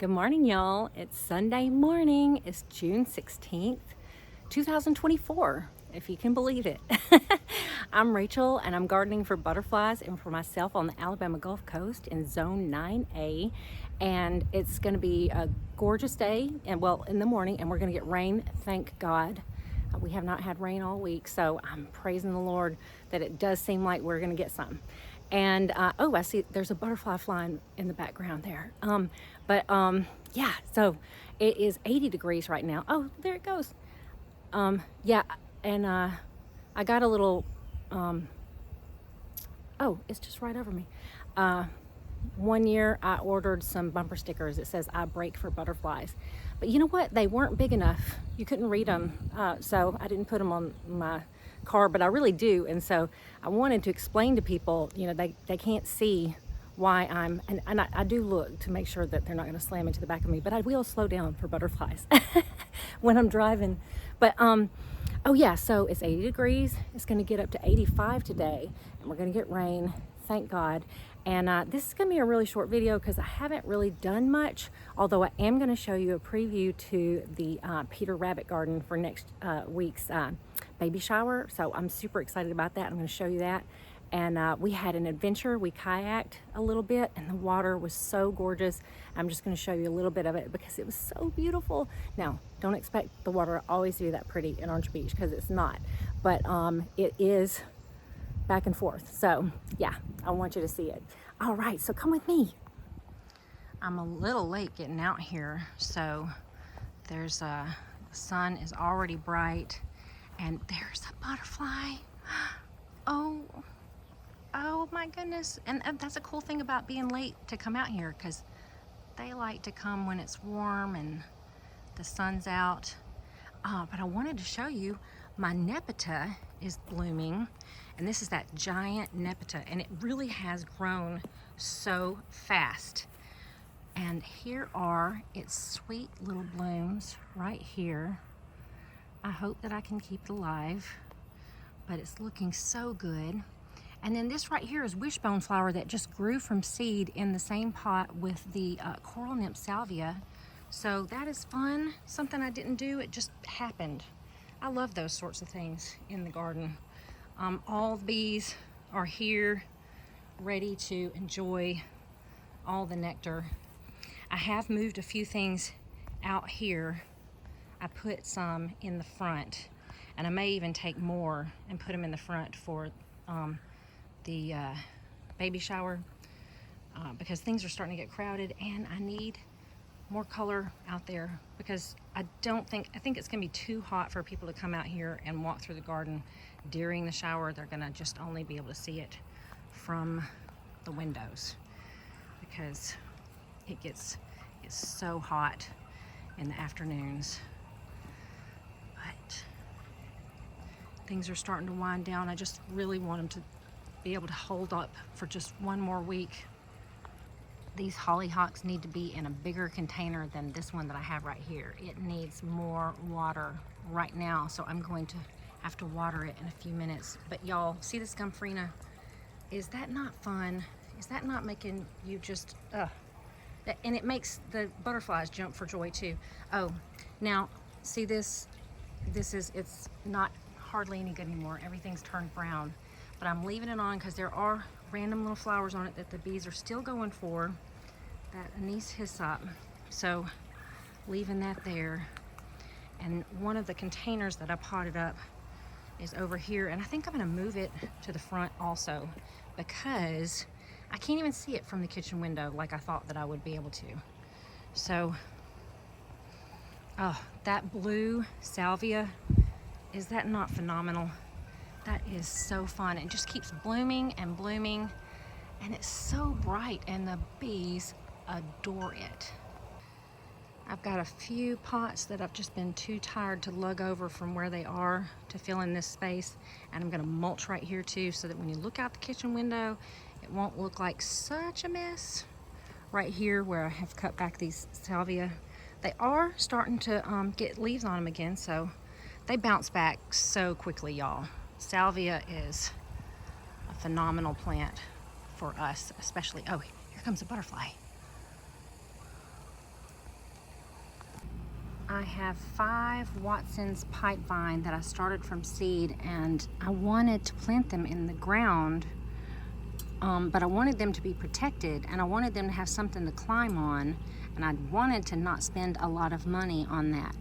Good morning, y'all. It's Sunday morning. It's June 16th, 2024, if you can believe it. I'm Rachel, and I'm gardening for butterflies and for myself on the Alabama Gulf Coast in Zone 9A. And it's going to be a gorgeous day, and well, in the morning, and we're going to get rain, thank God. We have not had rain all week, so I'm praising the Lord that it does seem like we're going to get some. And oh, I see there's a butterfly flying in the background there. Yeah, so it is 80 degrees right now. Oh, there it goes. Yeah, and I got a little, oh, it's just right over me. One year I ordered some bumper stickers. It says I break for butterflies. But you know what? They weren't big enough. You couldn't read them. So I didn't put them on my car, but I really do. And so I wanted to explain to people, you know, they can't see why and I do look to make sure that they're not going to slam into the back of me, but I will slow down for butterflies when I'm driving. But oh yeah, so it's 80 degrees. It's going to get up to 85 today, and we're going to get rain, thank God. And this is going to be a really short video because I haven't really done much, although I am going to show you a preview to the Peter Rabbit garden for next week's baby shower. So I'm super excited about that. I'm going to show you that. And we had an adventure. We kayaked a little bit, and the water was so gorgeous. I'm just going to show you a little bit of it because it was so beautiful. Now, don't expect the water always to be that pretty in Orange Beach, because it's not. But it is back and forth. So yeah, I want you to see it. All right, so come with me. I'm a little late getting out here, so there's the sun is already bright, and there's a butterfly. Oh my goodness. And that's a cool thing about being late to come out here, because they like to come when it's warm and the sun's out. But I wanted to show you my nepeta is blooming, and this is that giant nepeta, and it really has grown so fast. And here are its sweet little blooms right here. I hope that I can keep it alive, but it's looking so good. And then this right here is wishbone flower that just grew from seed in the same pot with the coral nymph salvia. So that is fun. Something I didn't do, it just happened. I love those sorts of things in the garden. All the bees are here ready to enjoy all the nectar. I have moved a few things out here. I put some in the front, and I may even take more and put them in the front for the baby shower, because things are starting to get crowded, and I need more color out there, because I think it's gonna be too hot for people to come out here and walk through the garden during the shower. They're gonna just only be able to see it from the windows, because it's so hot in the afternoons. But things are starting to wind down. I just really want them to be able to hold up for just one more week. These hollyhocks need to be in a bigger container than this one that I have right here. It needs more water right now, so I'm going to have to water it in a few minutes. But y'all, see this gomphrena? Is that not fun? Is that not making you just, and it makes the butterflies jump for joy too. Oh, now, see this? It's not hardly any good anymore. Everything's turned brown. But I'm leaving it on because there are random little flowers on it that the bees are still going for, that Anise hyssop. So leaving that there. And one of the containers that I potted up is over here, and I think I'm going to move it to the front also, because I can't even see it from the kitchen window like I thought that I would be able to. So oh, that blue salvia, is that not phenomenal? That is so fun. It just keeps blooming and blooming, and it's so bright, and the bees adore it. I've got a few pots that I've just been too tired to lug over from where they are to fill in this space, and I'm gonna mulch right here too, so that when you look out the kitchen window, it won't look like such a mess. Right here where I have cut back these salvia, they are starting to get leaves on them again, so they bounce back so quickly, y'all. Salvia is a phenomenal plant for us, especially. Oh, here comes a butterfly. I have 5 Watson's pipe vine that I started from seed, and I wanted to plant them in the ground, but I wanted them to be protected, and I wanted them to have something to climb on, and I wanted to not spend a lot of money on that.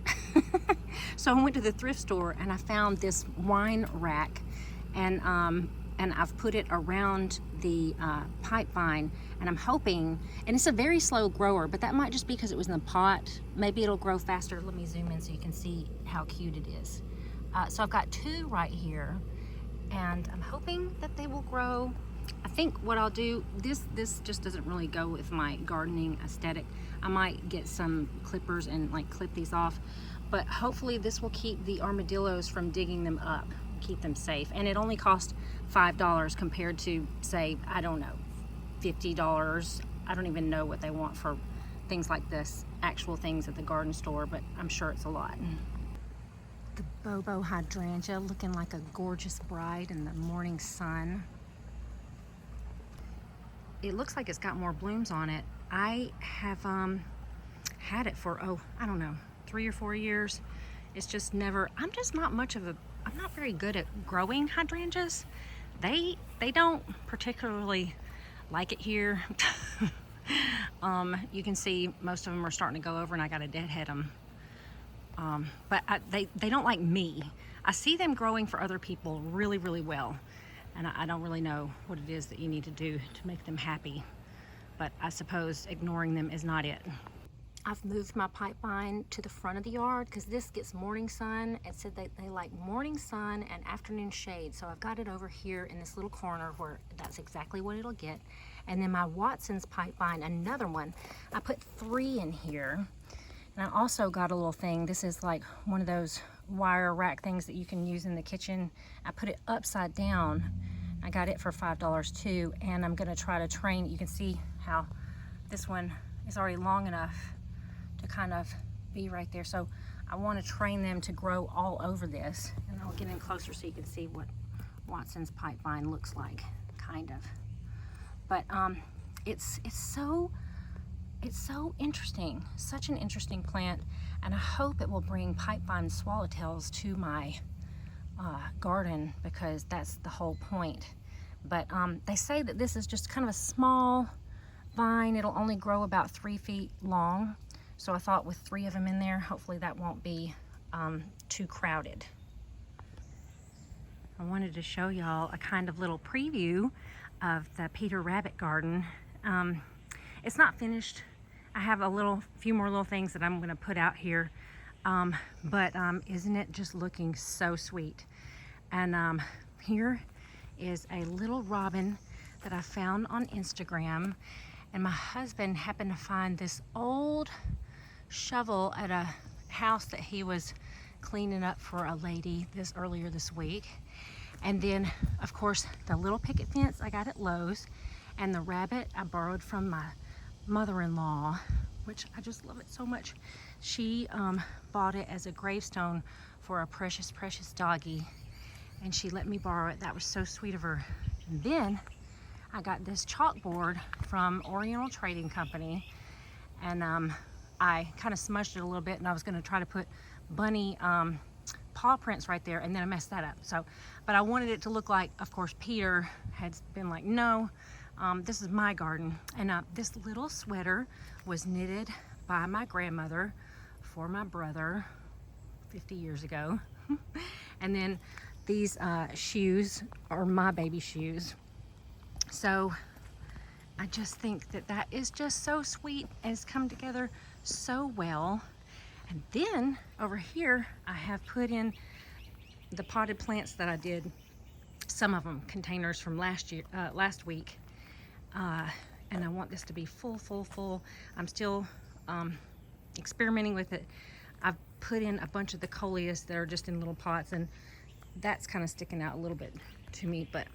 So I went to the thrift store and I found this wine rack, and I've put it around the pipe vine, and I'm hoping, and it's a very slow grower, but that might just be because it was in the pot. Maybe it'll grow faster. Let me zoom in so you can see how cute it is. So I've got 2 right here, and I'm hoping that they will grow. I think what I'll do, this just doesn't really go with my gardening aesthetic. I might get some clippers and like clip these off, but hopefully this will keep the armadillos from digging them up, keep them safe. And it only cost $5 compared to, say, I don't know, $50. I don't even know what they want for things like this, actual things at the garden store, but I'm sure it's a lot. The Bobo hydrangea looking like a gorgeous bride in the morning sun. It looks like it's got more blooms on it. I have had it for, I don't know, 3 or 4 years. It's just never, I'm not very good at growing hydrangeas. They don't particularly like it here. You can see most of them are starting to go over, and I got to deadhead them. But they don't like me. I see them growing for other people really, really well. And I don't really know what it is that you need to do to make them happy. But I suppose ignoring them is not it. I've moved my pipe vine to the front of the yard because this gets morning sun. It said they like morning sun and afternoon shade. So I've got it over here in this little corner where that's exactly what it'll get. And then my Watson's pipe vine, another one, I put 3 in here. And I also got a little thing. This is like one of those wire rack things that you can use in the kitchen. I put it upside down. I got it for $5 too, and I'm gonna try to train. You can see how this one is already long enough to kind of be right there. So I want to train them to grow all over this, and I'll get in closer so you can see what Watson's pipe vine looks like, kind of. But it's so interesting, such an interesting plant, and I hope it will bring pipe vine swallowtails to my garden, because that's the whole point. But they say that this is just kind of a small vine. It'll only grow about 3 feet long. So I thought with 3 of them in there, hopefully that won't be too crowded. I wanted to show y'all a kind of little preview of the Peter Rabbit garden. It's not finished. I have a few more little things that I'm gonna put out here. But isn't it just looking so sweet? And here is a little robin that I found on Instagram. And my husband happened to find this old shovel at a house that he was cleaning up for a lady earlier this week. And then, of course, the little picket fence I got at Lowe's, and the rabbit I borrowed from my mother-in-law, which I just love it so much. She bought it as a gravestone for a precious, precious doggy, and she let me borrow it. That was so sweet of her. And then I got this chalkboard from Oriental Trading Company, and I kind of smudged it a little bit, and I was going to try to put bunny paw prints right there, and then I messed that up. So, but I wanted it to look like, of course, Peter had been like, no, this is my garden. And this little sweater was knitted by my grandmother for my brother 50 years ago. And then these shoes are my baby shoes. So I just think that that is just so sweet and it's come together so well. And then over here, I have put in the potted plants that I did, some of them containers from last week. And I want this to be full. I'm still experimenting with it. I've put in a bunch of the coleus that are just in little pots, and that's kind of sticking out a little bit to me, but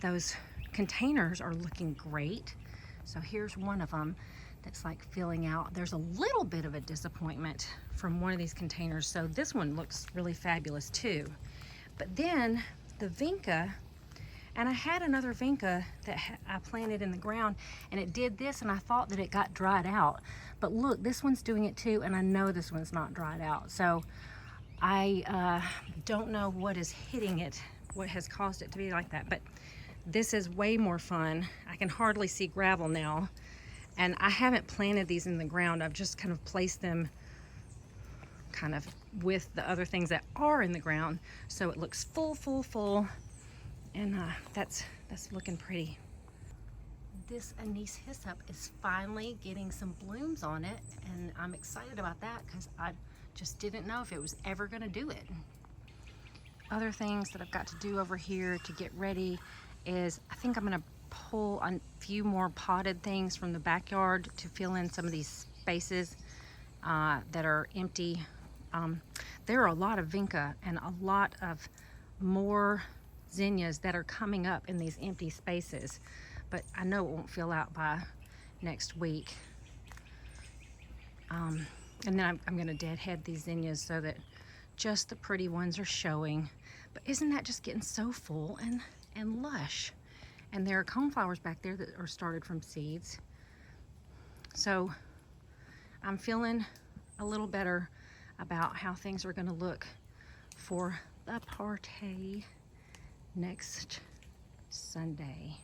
those containers are looking great. So here's one of them that's like filling out. There's a little bit of a disappointment from one of these containers, so this one looks really fabulous too. But then the vinca And I had another vinca that I planted in the ground, and it did this, and I thought that it got dried out. But look, this one's doing it too, and I know this one's not dried out. So I don't know what is hitting it, what has caused it to be like that. But this is way more fun. I can hardly see gravel now. And I haven't planted these in the ground. I've just kind of placed them kind of with the other things that are in the ground. So it looks full. And that's looking pretty. This Anise hyssop is finally getting some blooms on it, and I'm excited about that because I just didn't know if it was ever gonna do it. Other things that I've got to do over here to get ready is I think I'm gonna pull a few more potted things from the backyard to fill in some of these spaces that are empty. There are a lot of vinca and a lot of more zinnias that are coming up in these empty spaces, but I know it won't fill out by next week. And then I'm gonna deadhead these zinnias so that just the pretty ones are showing. But isn't that just getting so full and lush? And there are coneflowers back there that are started from seeds. So I'm feeling a little better about how things are gonna look for the party next Sunday.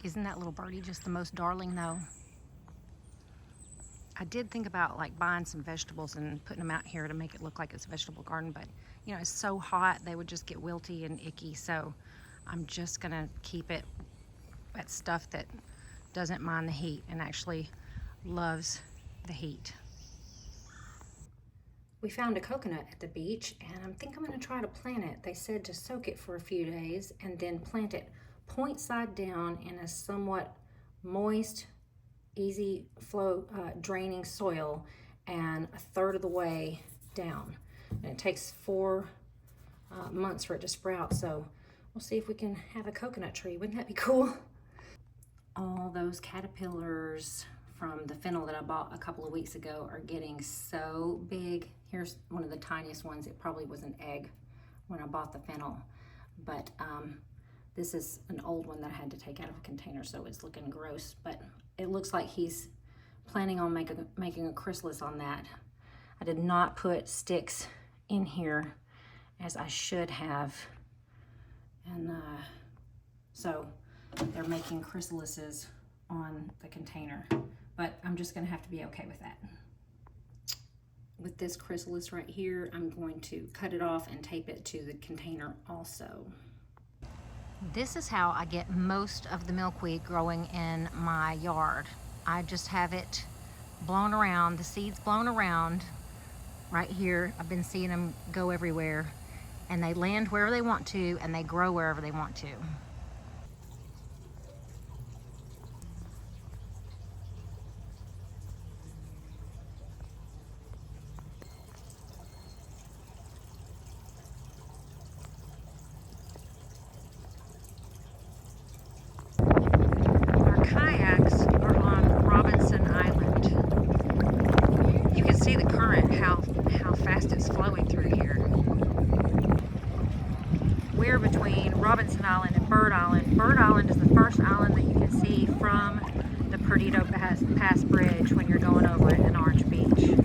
Isn't that little birdie just the most darling though? I did think about like buying some vegetables and putting them out here to make it look like it's a vegetable garden, but you know, it's so hot they would just get wilty and icky, so I'm just gonna keep it at stuff that doesn't mind the heat and actually loves the heat. We found a coconut at the beach, and I think I'm gonna try to plant it. They said to soak it for a few days and then plant it point side down in a somewhat moist, easy flow, draining soil, and a third of the way down. And it takes 4 months for it to sprout, so we'll see if we can have a coconut tree. Wouldn't that be cool? All those caterpillars from the fennel that I bought a couple of weeks ago are getting so big. Here's one of the tiniest ones. It probably was an egg when I bought the fennel, but this is an old one that I had to take out of a container, so it's looking gross, but it looks like he's planning on making a chrysalis on that. I did not put sticks in here as I should have, and so they're making chrysalises on the container, but I'm just gonna have to be okay with that. With this chrysalis right here, I'm going to cut it off and tape it to the container also. This is how I get most of the milkweed growing in my yard. I just have it blown around, the seeds blown around right here. I've been seeing them go everywhere, and they land wherever they want to and they grow wherever they want to. Robinson Island and Bird Island. Bird Island is the first island that you can see from the Perdido Pass Bridge when you're going over it in Orange Beach.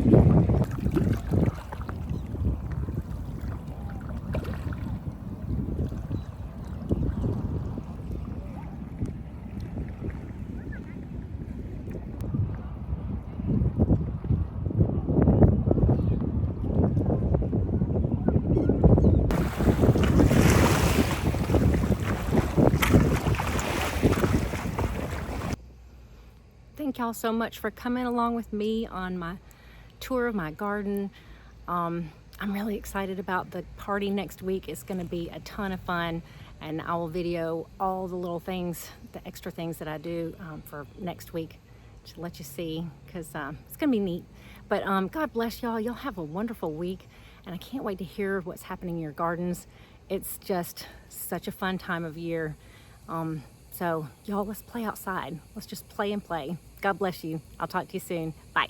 Thank y'all so much for coming along with me on my tour of my garden. I'm really excited about the party next week. It's going to be a ton of fun, and I will video all the little things, the extra things that I do for next week to let you see, because it's going to be neat. But God bless y'all. Y'all have a wonderful week, and I can't wait to hear what's happening in your gardens. It's just such a fun time of year. So y'all, let's play outside. Let's just play and play. God bless you. I'll talk to you soon. Bye.